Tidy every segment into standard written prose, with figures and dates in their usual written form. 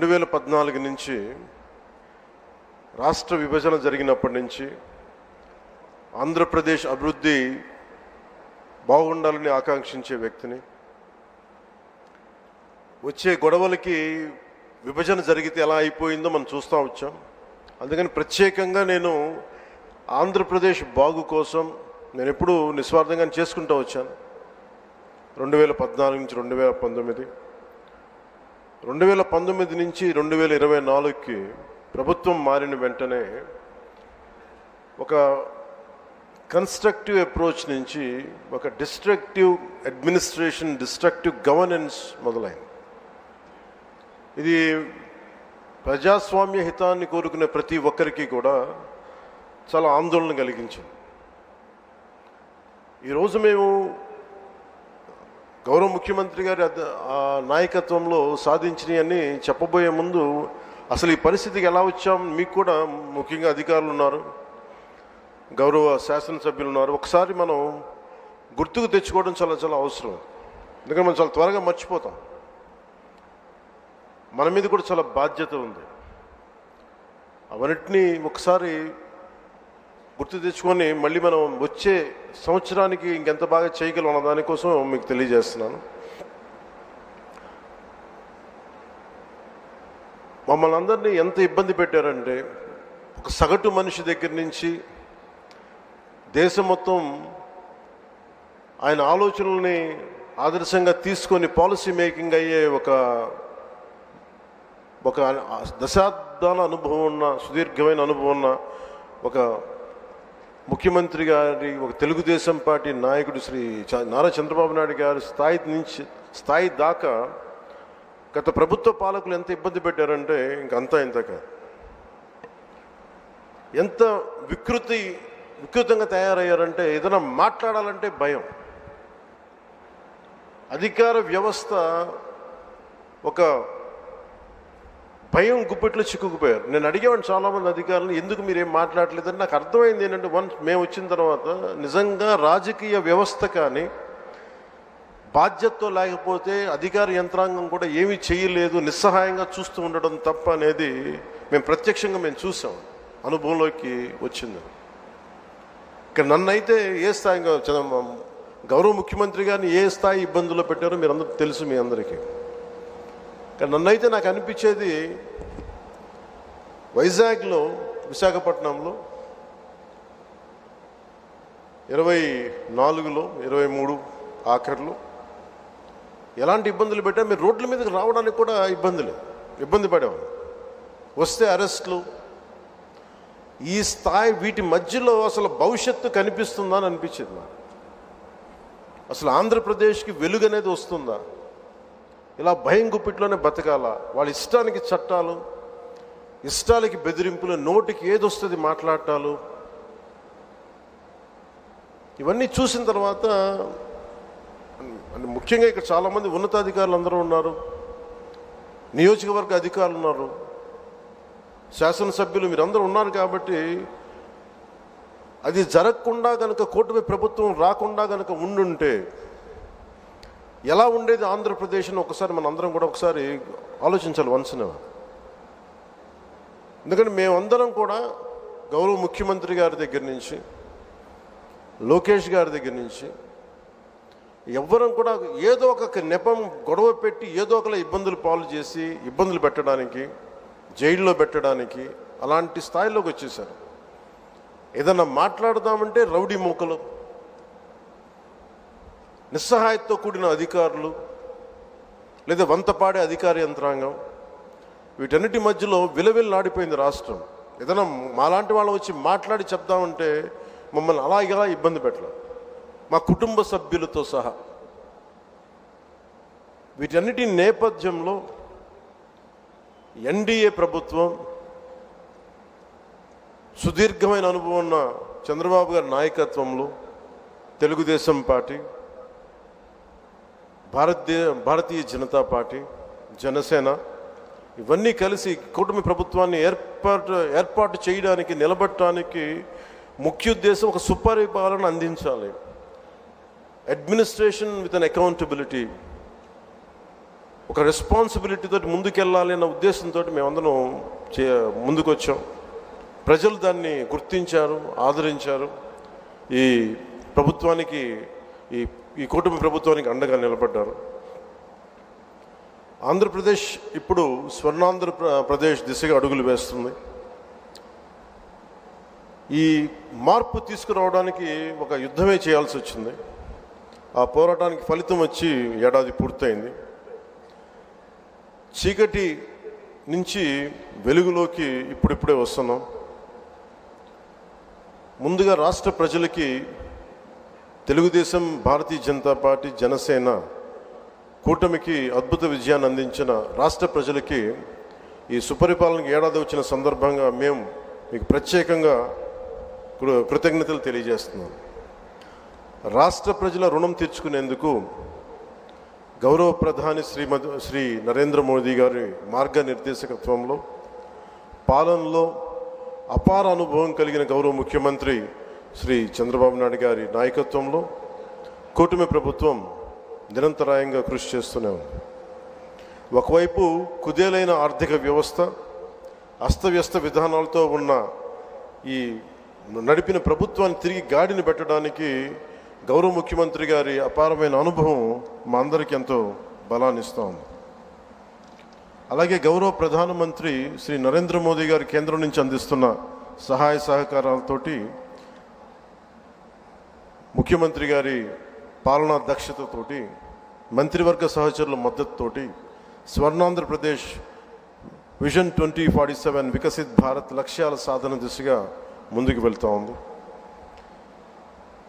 2014 నుంచి రాష్ట్ర విభజన జరిగినప్పటి నుంచి ఆంధ్రప్రదేశ్ అభివృద్ధి బాగుండాలని ఆకాంక్షించే వ్యక్తిని. వచ్చే గొడవలకి విభజన జరిగితే ఎలా అయిపోయిందో మనం చూస్తూ వచ్చాం. అందుకని ప్రత్యేకంగా నేను ఆంధ్రప్రదేశ్ బాగు కోసం నేను ఎప్పుడూ నిస్వార్థంగా చేసుకుంటూ వచ్చాను. 2014 నుంచి 2019, 2019 నుంచి 2024కి ప్రభుత్వం మారిన వెంటనే ఒక కన్స్ట్రక్టివ్ అప్రోచ్ నుంచి ఒక డిస్ట్రక్టివ్ అడ్మినిస్ట్రేషన్, డిస్ట్రక్టివ్ గవర్నెన్స్ మొదలైంది. ఇది ప్రజాస్వామ్య హితాన్ని కోరుకునే ప్రతి ఒక్కరికి కూడా చాలా ఆందోళన కలిగించింది. ఈరోజు మేము గౌరవ ముఖ్యమంత్రి గారి నాయకత్వంలో సాధించినవన్నీ చెప్పబోయే ముందు అసలు ఈ పరిస్థితికి ఎలా వచ్చాం, మీకు కూడా ముఖ్యంగా అధికారులు ఉన్నారు, గౌరవ శాసనసభ్యులు ఉన్నారు, ఒకసారి మనం గుర్తుకు తెచ్చుకోవడం చాలా చాలా అవసరం. ఎందుకంటే మనం చాలా త్వరగా మర్చిపోతాం. మన మీద కూడా చాలా బాధ్యత ఉంది. అవన్నిటినీ ఒకసారి గుర్తు తెచ్చుకొని మళ్ళీ మనం వచ్చే సంవత్సరానికి ఇంకెంత బాగా చేయగలం అన్న దానికోసం మీకు తెలియజేస్తున్నాను. మమ్మల్ని అందరినీ ఎంత ఇబ్బంది పెట్టారంటే, ఒక సగటు మనిషి దగ్గర నుంచి దేశం మొత్తం ఆయన ఆలోచనల్ని ఆదర్శంగా తీసుకొని పాలసీ మేకింగ్ అయ్యే ఒక దశాబ్దాల అనుభవం ఉన్న, సుదీర్ఘమైన అనుభవం ఉన్న ఒక ముఖ్యమంత్రి గారి, ఒక తెలుగుదేశం పార్టీ నాయకుడు శ్రీ నారా చంద్రబాబు నాయుడు గారి స్థాయి దాకా గత ప్రభుత్వ పాలకులు ఎంత ఇబ్బంది పెట్టారంటే ఇంకంతా ఇంత కాదు. ఎంత వికృతంగా తయారయ్యారంటే ఏదైనా మాట్లాడాలంటే భయం. అధికార వ్యవస్థ ఒక భయం గుప్పెట్లో చిక్కుకుపోయారు. నేను అడిగేవాడిని చాలామంది అధికారులు, ఎందుకు మీరేం మాట్లాడలేదని. నాకు అర్థమైంది ఏంటంటే, మేము వచ్చిన తర్వాత నిజంగా రాజకీయ వ్యవస్థ కానీ బాధ్యతతో లేకపోతే అధికార యంత్రాంగం కూడా ఏమీ చేయలేదు, నిస్సహాయంగా చూస్తూ ఉండడం తప్ప అనేది మేము ప్రత్యక్షంగా చూసాం, అనుభవంలోకి వచ్చింది. ఇక్కడ నన్నైతే ఏ స్థాయిగా గౌరవ ముఖ్యమంత్రి గారిని ఏ స్థాయి ఇబ్బందుల్లో పెట్టారో మీరు అందరూ తెలుసు, మీ అందరికీ. కానీ నన్నైతే నాకు అనిపించేది, వైజాగ్లో, విశాఖపట్నంలో 24లో 23 ఆఖరిలో ఎలాంటి ఇబ్బందులు పెట్టా, మీరు రోడ్ల మీదకి రావడానికి కూడా ఇబ్బంది పడేవాళ్ళు. వస్తే అరెస్టులు. ఈ స్థాయి, వీటి మధ్యలో అసలు భవిష్యత్తు కనిపిస్తుందా అని అనిపించింది నాకు. అసలు ఆంధ్రప్రదేశ్కి వెలుగు అనేది వస్తుందా? ఇలా భయం గుప్పిట్లోనే బతకాలా? వాళ్ళ ఇష్టానికి చట్టాలు, ఇష్టాలకి బెదిరింపులు, నోటికి ఏదొస్తుంది మాట్లాడటాలు, ఇవన్నీ చూసిన తర్వాత ముఖ్యంగా ఇక్కడ చాలామంది ఉన్నతాధికారులు అందరూ ఉన్నారు, నియోజకవర్గ అధికారులు ఉన్నారు, శాసనసభ్యులు మీరందరూ ఉన్నారు. కాబట్టి అది జరగకుండా కనుక, కూటమి ప్రభుత్వం రాకుండా కనుక ఉండుంటే ఎలా ఉండేది ఆంధ్రప్రదేశ్ని ఒకసారి మన అందరం కూడా ఒకసారి ఆలోచించాలి వన్స్న. ఎందుకంటే మేమందరం కూడా గౌరవ ముఖ్యమంత్రి గారి దగ్గర నుంచి, లోకేష్ గారి దగ్గర నుంచి ఎవ్వరం కూడా ఏదో ఒక నెపం, గొడవ పెట్టి ఏదో ఒకలా ఇబ్బందులు పాలు చేసి, ఇబ్బందులు పెట్టడానికి, జైల్లో పెట్టడానికి, అలాంటి స్థాయిలోకి వచ్చేసారు. ఏదన్నా మాట్లాడదామంటే రౌడీ మూకలు, నిస్సహాయతతో కూడిన అధికారులు, లేదా వంతపాడే అధికార యంత్రాంగం, వీటన్నిటి మధ్యలో విలవిల్లాడిపోయింది రాష్ట్రం. ఏదైనా మాలాంటి వాళ్ళం వచ్చి మాట్లాడి చెప్దామంటే మమ్మల్ని అలాగా ఇబ్బంది పెట్టలేదు, మా కుటుంబ సభ్యులతో సహా. వీటన్నిటి నేపథ్యంలో ఎన్డీఏ ప్రభుత్వం, సుదీర్ఘమైన అనుభవం ఉన్న చంద్రబాబు గారి నాయకత్వంలో తెలుగుదేశం పార్టీ, భారతీయ జనతా పార్టీ, జనసేన, ఇవన్నీ కలిసి కూటమి ప్రభుత్వాన్ని ఏర్పాటు చేయడానికి, నిలబడటానికి ముఖ్య ఉద్దేశం ఒక సుపరిపాలన అందించాలి. అడ్మినిస్ట్రేషన్ విత్ అన్ అకౌంటబిలిటీ, ఒక రెస్పాన్సిబిలిటీతో ముందుకెళ్ళాలి అన్న ఉద్దేశంతో మేమందరం ముందుకు వచ్చాం. ప్రజలు దాన్ని గుర్తించారు, ఆదరించారు. ఈ ప్రభుత్వానికి ఈ కూటమి ప్రభుత్వానికి అండగా నిలబడ్డారు. ఆంధ్రప్రదేశ్ ఇప్పుడు స్వర్ణాంధ్రప్రదేశ్ దిశగా అడుగులు వేస్తుంది. ఈ మార్పు తీసుకురావడానికి ఒక యుద్ధమే చేయాల్సి వచ్చింది. ఆ పోరాటానికి ఫలితం వచ్చి ఏడాది పూర్తయింది. చీకటి నుంచి వెలుగులోకి ఇప్పుడిప్పుడే వస్తున్నాం. ముందుగా రాష్ట్ర ప్రజలకి తెలుగుదేశం, భారతీయ జనతా పార్టీ, జనసేన కూటమికి అద్భుత విజయాన్ని అందించిన రాష్ట్ర ప్రజలకి ఈ సుపరిపాలనకి ఏడాది వచ్చిన సందర్భంగా మేము మీకు ప్రత్యేకంగా కృతజ్ఞతలు తెలియజేస్తున్నాం. రాష్ట్ర ప్రజల రుణం తీర్చుకునేందుకు గౌరవ ప్రధాని శ్రీ నరేంద్ర మోదీ గారి మార్గనిర్దేశకత్వంలో, పాలనలో అపార అనుభవం కలిగిన గౌరవ ముఖ్యమంత్రి శ్రీ చంద్రబాబు నాయుడు గారి నాయకత్వంలో కూటమి ప్రభుత్వం నిరంతరాయంగా కృషి చేస్తూనే ఉంది. ఒకవైపు కుదేలైన ఆర్థిక వ్యవస్థ, అస్తవ్యస్త విధానాలతో ఉన్న ఈ నడిపిన ప్రభుత్వాన్ని తిరిగి గాడిని పెట్టడానికి గౌరవ ముఖ్యమంత్రి గారి అపారమైన అనుభవం మా అందరికీ ఎంతో బలాన్ని ఇస్తూ ఉంది. అలాగే గౌరవ ప్రధానమంత్రి శ్రీ నరేంద్ర మోదీ గారి కేంద్రం నుంచి అందిస్తున్న సహాయ సహకారాలతోటి, ముఖ్యమంత్రి గారి పాలనా దక్షతతోటి, మంత్రివర్గ సహచరుల మద్దతుతోటి స్వర్ణాంధ్రప్రదేశ్ విజన్ 2047 వికసిత్ భారత్ లక్ష్యాల సాధన దిశగా ముందుకు వెళ్తూ ఉంది.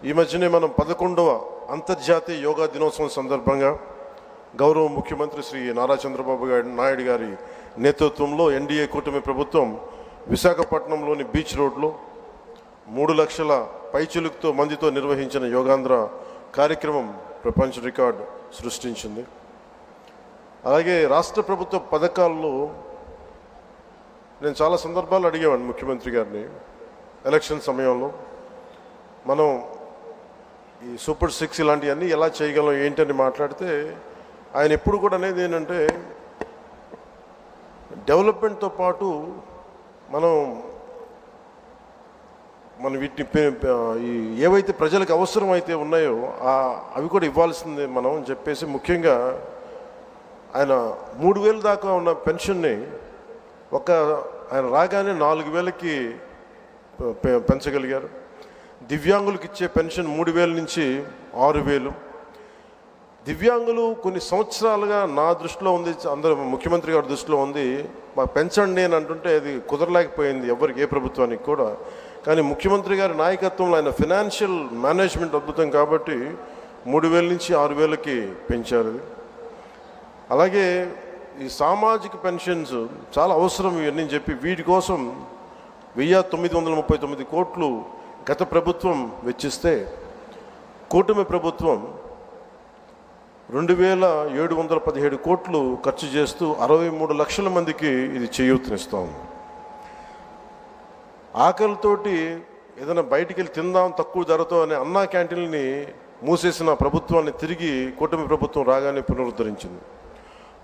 ఈ మధ్యనే మనం 11వ అంతర్జాతీయ యోగా దినోత్సవం సందర్భంగా గౌరవ ముఖ్యమంత్రి శ్రీ నారా చంద్రబాబు నాయుడు గారి నేతృత్వంలో ఎన్డీఏ కూటమి ప్రభుత్వం విశాఖపట్నంలోని బీచ్ రోడ్లో 3 లక్షల పైచిలుకుతో మందితో నిర్వహించిన యోగాంధ్ర కార్యక్రమం ప్రపంచ రికార్డు సృష్టించింది. అలాగే రాష్ట్ర ప్రభుత్వ పథకాల్లో నేను చాలా సందర్భాలు అడిగేవాడిని ముఖ్యమంత్రి గారిని. ఎలక్షన్ సమయంలో మనం ఈ సూపర్ 6 ఇలాంటివన్నీ ఎలా చేయగలం ఏంటని మాట్లాడితే ఆయన ఎప్పుడు కూడా అనేది ఏంటంటే, డెవలప్మెంట్తో పాటు మనం వీటిని ఏవైతే ప్రజలకు అవసరం అయితే ఉన్నాయో అవి కూడా ఇవ్వాల్సిందే మనం అని చెప్పేసి, ముఖ్యంగా ఆయన 3,000 దాకా ఉన్న పెన్షన్ని ఆయన రాగానే 4,000కి పెంచగలిగారు. దివ్యాంగులకు ఇచ్చే పెన్షన్ 3,000 నుంచి 6,000. దివ్యాంగులు కొన్ని సంవత్సరాలుగా నా దృష్టిలో ఉంది, అందరూ ముఖ్యమంత్రి గారి దృష్టిలో ఉంది, మాకు పెంచండి అని అంటుంటే అది కుదరలేకపోయింది ఎవరికి, ఏ ప్రభుత్వానికి కూడా. కానీ ముఖ్యమంత్రి గారి నాయకత్వంలో ఆయన ఫినాన్షియల్ మేనేజ్మెంట్ అద్భుతం కాబట్టి 3,000 నుంచి 6,000కి పెంచారు. అలాగే ఈ సామాజిక పెన్షన్స్ చాలా అవసరం ఇవన్నీ చెప్పి వీటి కోసం 1,939 కోట్లు గత ప్రభుత్వం వెచ్చిస్తే, కూటమి ప్రభుత్వం 2,717 కోట్లు ఖర్చు చేస్తూ 63 లక్షల మందికి ఇది చేయూతనిస్తాం. ఆకలితోటి ఏదైనా బయటికి వెళ్ళి తిందాం తక్కువ ధరతో అనే అన్నా క్యాంటీన్ని మూసేసిన ప్రభుత్వాన్ని తిరిగి కూటమి ప్రభుత్వం రాగానే పునరుద్ధరించింది.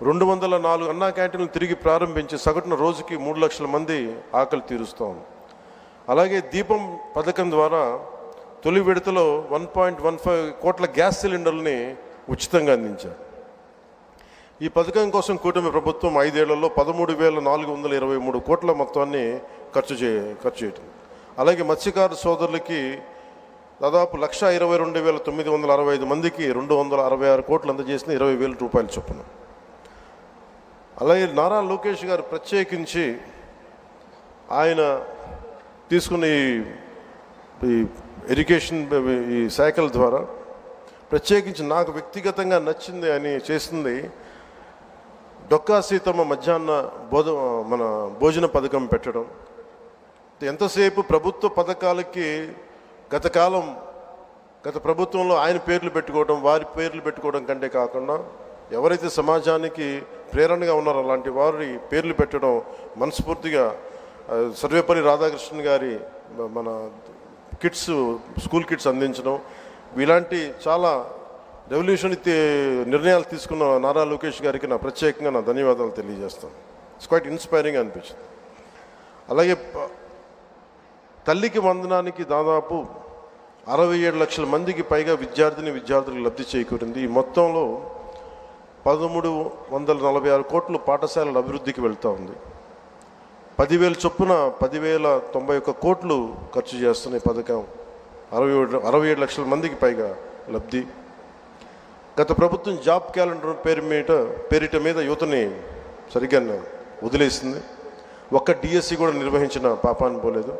204 అన్నా క్యాంటీన్లు తిరిగి ప్రారంభించి సగటున రోజుకి 3 లక్షల మంది ఆకలి తీరుస్తాం. అలాగే దీపం పథకం ద్వారా తొలి విడతలో 1.15 కోట్ల గ్యాస్ సిలిండర్లని ఉచితంగా అందించారు. ఈ పథకం కోసం కూటమి ప్రభుత్వం 5 ఏళ్లలో 13,423 కోట్ల మొత్తాన్ని ఖర్చు చేయటం. అలాగే మత్స్యకారు సోదరులకి దాదాపు 1,22,965 మందికి 266 కోట్లు అందజేసిన 20,000 రూపాయలు చొప్పున. అలాగే నారా లోకేష్ గారు ప్రత్యేకించి ఆయన తీసుకున్న ఈ ఎడ్యుకేషన్ ఈ శాఖల ద్వారా ప్రత్యేకించి నాకు వ్యక్తిగతంగా నచ్చింది అని చేసింది డొక్కా సీతమ్మ మధ్యాహ్న భోజన పథకం పెట్టడం. ఎంతసేపు ప్రభుత్వ పథకాలకి గత ప్రభుత్వంలో ఆయన పేర్లు పెట్టుకోవడం, వారి పేర్లు పెట్టుకోవడం కంటే కాకుండా ఎవరైతే సమాజానికి ప్రేరణగా ఉన్నారో అలాంటి వారి పేర్లు పెట్టడం మనస్ఫూర్తిగా సర్వేపల్లి రాధాకృష్ణన్ గారి స్కూల్ కిట్స్ అందించడం, ఇలాంటి చాలా రెవల్యూషన్ నిర్ణయాలు తీసుకున్న నారా లోకేష్ గారికి నా ప్రత్యేకంగా నా ధన్యవాదాలు తెలియజేస్తాను. ఇట్స్ క్వైట్ ఇన్స్పైరింగ్ అనిపించింది. అలాగే తల్లికి వందనానికి దాదాపు 67 లక్షల మందికి పైగా విద్యార్థులకు లబ్ధి చేకూరింది. ఈ మొత్తంలో 1346 కోట్లు పాఠశాలల అభివృద్ధికి వెళ్తూ ఉంది. 10,000 చొప్పున 10,091 కోట్లు ఖర్చు చేస్తున్న ఈ పథకం 67 లక్షల మందికి పైగా లబ్ధి. గత ప్రభుత్వం జాబ్ క్యాలెండర్ పేరిట మీద యువతని సరిగ్గా వదిలేసింది. ఒక్క డిఎస్సి కూడా నిర్వహించిన పాపాన్ని పోలేదు.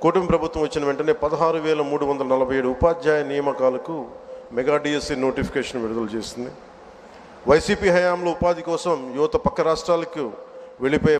కూటమి ప్రభుత్వం వచ్చిన వెంటనే 16,347 ఉపాధ్యాయ నియామకాలకు మెగా డిఎస్సి నోటిఫికేషన్ విడుదల చేసింది. వైసీపీ హయాంలో ఉపాధి కోసం యువత పక్క రాష్ట్రాలకు వెళ్ళిపోయే